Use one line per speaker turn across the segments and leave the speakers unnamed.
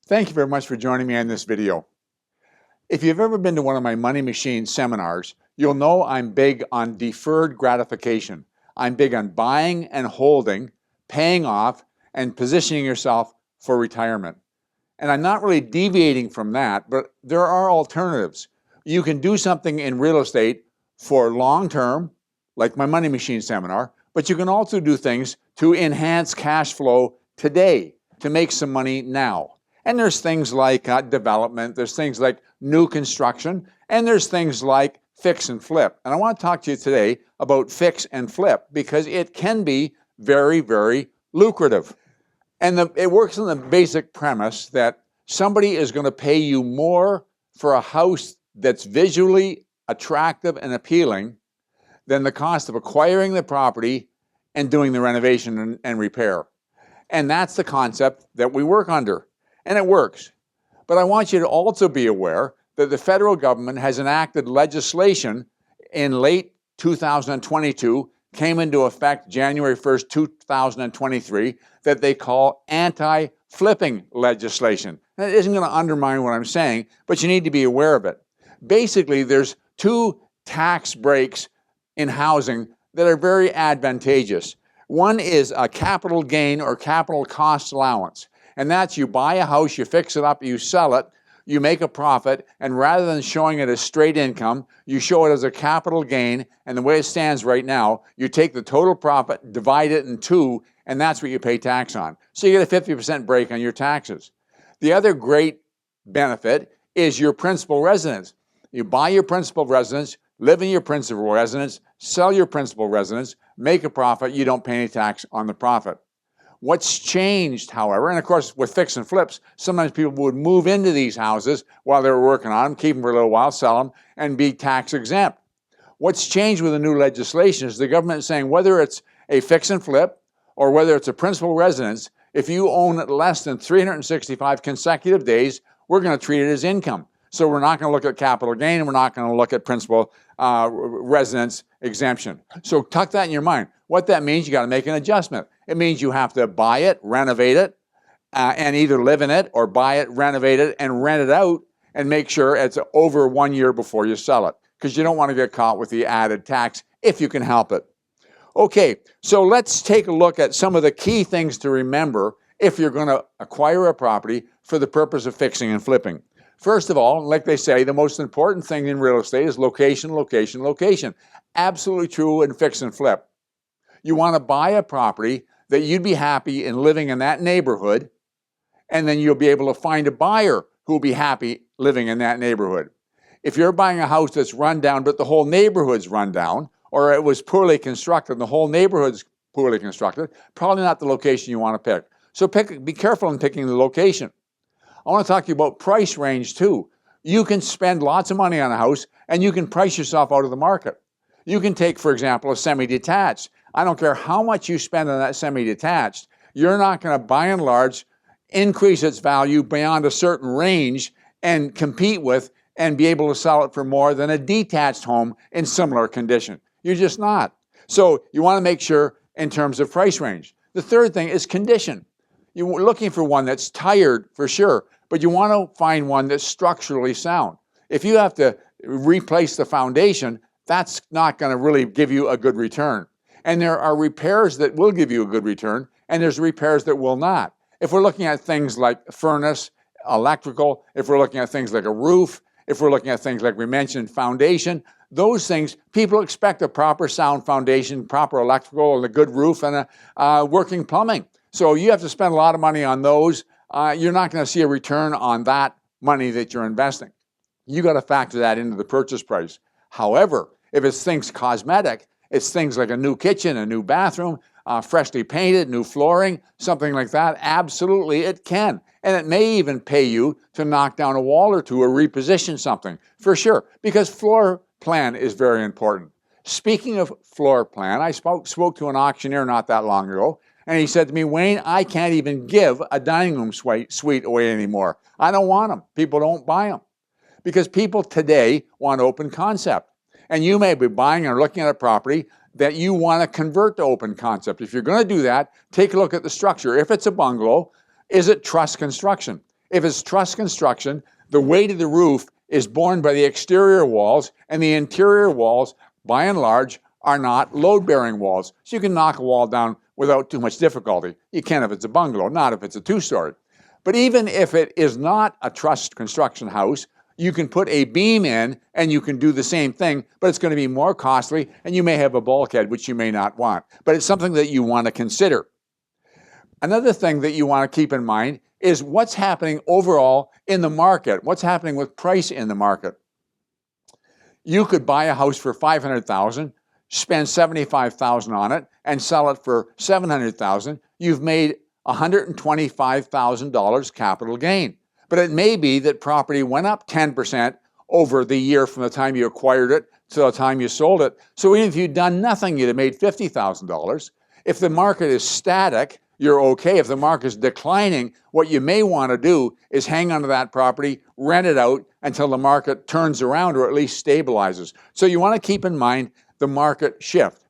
Thank you very much for joining me on this video. If you've ever been to one of my money machine seminars, you'll know I'm big on deferred gratification. I'm big on buying and holding, paying off, and positioning yourself for retirement. And I'm not really deviating from that, but there are alternatives. You can do something in real estate for long term, like my money machine seminar, but you can also do things to enhance cash flow today, to make some money now. And there's things like development, there's things like new construction, and there's things like fix and flip. And I want to talk to you today about fix and flip because it can be very, very lucrative. And it works on the basic premise that somebody is going to pay you more for a house that's visually attractive and appealing than the cost of acquiring the property and doing the renovation and repair. And that's the concept that we work under. And it works. But I want you to also be aware that the federal government has enacted legislation in late 2022, came into effect January 1st, 2023, that they call anti-flipping legislation. That isn't going to undermine what I'm saying, but you need to be aware of it. Basically, there's two tax breaks in housing that are very advantageous. One is a capital gain or capital cost allowance. And that's you buy a house, you fix it up, you sell it, you make a profit, and rather than showing it as straight income, you show it as a capital gain, and the way it stands right now, you take the total profit, divide it in two, and that's what you pay tax on. So you get a 50% break on your taxes. The other great benefit is your principal residence. You buy your principal residence, live in your principal residence, sell your principal residence, make a profit, you don't pay any tax on the profit. What's changed, however, and of course with fix and flips, sometimes people would move into these houses while they were working on them, keep them for a little while, sell them, and be tax exempt. What's changed with the new legislation is the government is saying whether it's a fix and flip or whether it's a principal residence, if you own it less than 365 consecutive days, we're going to treat it as income. So we're not going to look at capital gain, and we're not going to look at principal residence exemption. So tuck that in your mind. What that means, you got to make an adjustment. It means you have to buy it, renovate it, and either live in it or buy it, renovate it, and rent it out and make sure it's over 1 year before you sell it because you don't want to get caught with the added tax if you can help it. Okay, so let's take a look at some of the key things to remember if you're going to acquire a property for the purpose of fixing and flipping. First of all, like they say, the most important thing in real estate is location, location, location. Absolutely true in fix and flip. You want to buy a property that you'd be happy in living in that neighborhood, and then you'll be able to find a buyer who will be happy living in that neighborhood. If you're buying a house that's run down, but the whole neighborhood's run down, or it was poorly constructed and the whole neighborhood's poorly constructed, probably not the location you want to pick. So be careful in picking the location. I want to talk to you about price range too. You can spend lots of money on a house and you can price yourself out of the market. You can take, for example, a semi-detached. I don't care how much you spend on that semi-detached, you're not going to, by and large, increase its value beyond a certain range and compete with and be able to sell it for more than a detached home in similar condition. You're just not. So you want to make sure in terms of price range. The third thing is condition. You're looking for one that's tired for sure, but you want to find one that's structurally sound. If you have to replace the foundation, that's not going to really give you a good return. And there are repairs that will give you a good return, and there's repairs that will not. If we're looking at things like furnace, electrical, if we're looking at things like a roof, if we're looking at things like we mentioned, foundation, those things, people expect a proper sound foundation, proper electrical, and a good roof, and a working plumbing. So you have to spend a lot of money on those. You're not going to see a return on that money that you're investing. You got to factor that into the purchase price. However, if it's things cosmetic, it's things like a new kitchen, a new bathroom, freshly painted, new flooring, something like that, absolutely it can. And it may even pay you to knock down a wall or two or reposition something, for sure, because floor plan is very important. Speaking of floor plan, I spoke to an auctioneer not that long ago, and he said to me, Wayne, I can't even give a dining room suite away anymore. I don't want them. People don't buy them. Because people today want open concept. And you may be buying or looking at a property that you want to convert to open concept. If you're going to do that, take a look at the structure. If it's a bungalow, is it truss construction? If it's truss construction, the weight of the roof is borne by the exterior walls, and the interior walls, by and large, are not load-bearing walls. So you can knock a wall down without too much difficulty. You can if it's a bungalow, not if it's a two-story. But even if it is not a truss construction house, you can put a beam in and you can do the same thing, but it's going to be more costly, and you may have a bulkhead, which you may not want. But it's something that you want to consider. Another thing that you want to keep in mind is what's happening overall in the market. What's happening with price in the market? You could buy a house for $500,000, spend $75,000 on it, and sell it for $700,000. You've made $125,000 capital gain. But it may be that property went up 10% over the year from the time you acquired it to the time you sold it. So even if you'd done nothing, you'd have made $50,000. If the market is static, you're okay. If the market is declining, what you may want to do is hang on to that property, rent it out until the market turns around or at least stabilizes. So you want to keep in mind the market shift.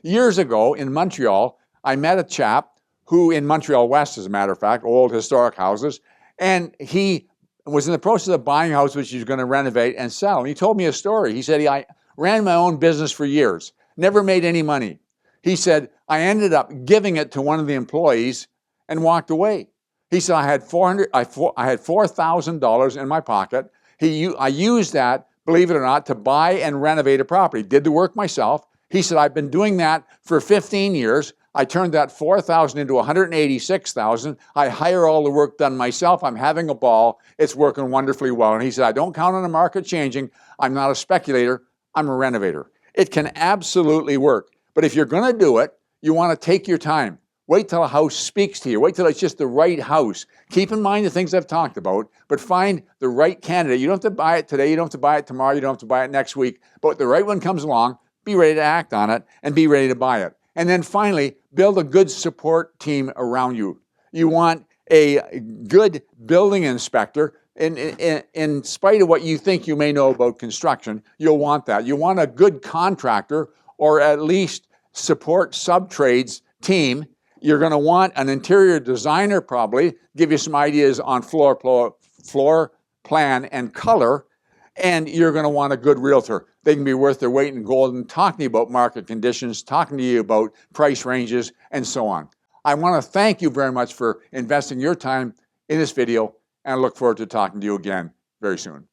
Years ago in Montreal, I met a chap who, in Montreal West, as a matter of fact, old historic houses, and he was in the process of buying a house which he was going to renovate and sell. And he told me a story. He said, I ran my own business for years, never made any money. He said, I ended up giving it to one of the employees and walked away. He said, I had $4,000 in my pocket. I used that, believe it or not, to buy and renovate a property. Did the work myself. He said, I've been doing that for 15 years. I turned that $4,000 into $186,000. I hire all the work done myself. I'm having a ball. It's working wonderfully well. And he said, I don't count on the market changing. I'm not a speculator. I'm a renovator. It can absolutely work. But if you're going to do it, you want to take your time. Wait till a house speaks to you. Wait till it's just the right house. Keep in mind the things I've talked about, but find the right candidate. You don't have to buy it today. You don't have to buy it tomorrow. You don't have to buy it next week. But when the right one comes along, be ready to act on it and be ready to buy it. And then finally, build a good support team around you. You want a good building inspector. In spite of what you think you may know about construction, you'll want that. You want a good contractor, or at least support sub-trades team. You're going to want an interior designer, probably, give you some ideas on floor plan and color. And you're going to want a good realtor. They can be worth their weight in gold and talking to you about market conditions, talking to you about price ranges, and so on. I want to thank you very much for investing your time in this video, and I look forward to talking to you again very soon.